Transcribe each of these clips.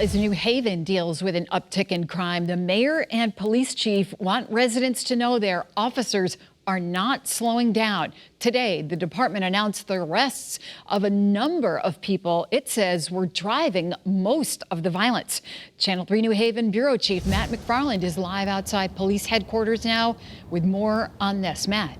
As New Haven deals with an uptick in crime, the mayor and police chief want residents to know their officers are not slowing down. Today, the department announced the arrests of a number of people it says were driving most of the violence. Channel 3 New Haven Bureau Chief Matt McFarland is live outside police headquarters now with more on this. Matt.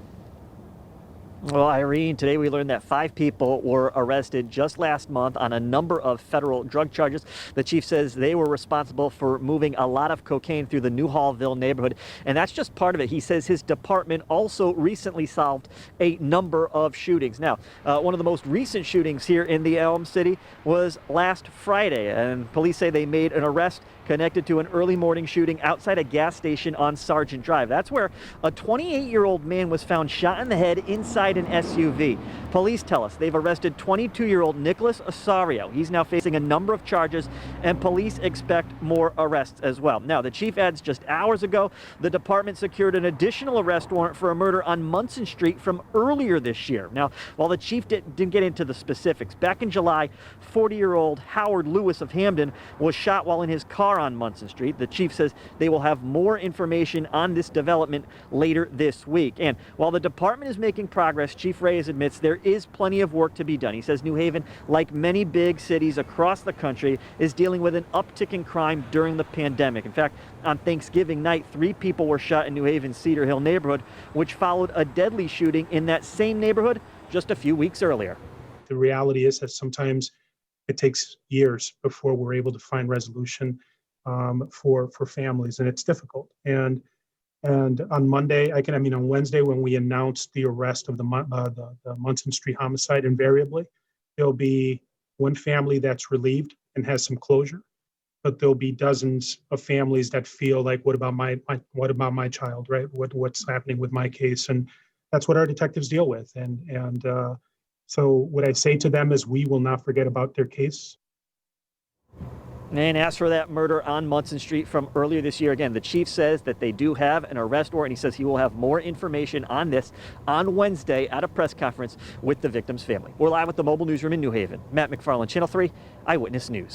Well, Irene, today we learned that 5 people were arrested just last month on a number of federal drug charges. The chief says they were responsible for moving a lot of cocaine through the New Hallville neighborhood, and that's just part of it. He says his department also recently solved a number of shootings. Now, one of the most recent shootings here in the Elm City was last Friday, and police say they made an arrest connected to an early morning shooting outside a gas station on Sargent Drive. That's where a 28-year-old man was found shot in the head inside an SUV. Police tell us they've arrested 22-year-old Nicholas Osario. He's now facing a number of charges, and police expect more arrests as well. Now, the chief adds just hours ago, the department secured an additional arrest warrant for a murder on Munson Street from earlier this year. Now, while the chief didn't get into the specifics, back in July, 40-year-old Howard Lewis of Hamden was shot while in his car on Munson Street. The chief says they will have more information on this development later this week. And while the department is making progress, Chief Reyes admits there is plenty of work to be done. He says New Haven, like many big cities across the country, is dealing with an uptick in crime during the pandemic. In fact, on Thanksgiving night, 3 people were shot in New Haven's Cedar Hill neighborhood, which followed a deadly shooting in that same neighborhood just a few weeks earlier. The reality is that sometimes it takes years before we're able to find resolution for families, and it's difficult. And on Monday, on Wednesday, when we announced the arrest of the Munson Street homicide, invariably there'll be one family that's relieved and has some closure, but there'll be dozens of families that feel like, what about my child, right? What's happening with my case? And that's what our detectives deal with. And so what I say to them is, we will not forget about their case. And as for that murder on Munson Street from earlier this year, again, the chief says that they do have an arrest warrant. He says he will have more information on this on Wednesday at a press conference with the victim's family. We're live with the mobile newsroom in New Haven. Matt McFarland, Channel 3 Eyewitness News.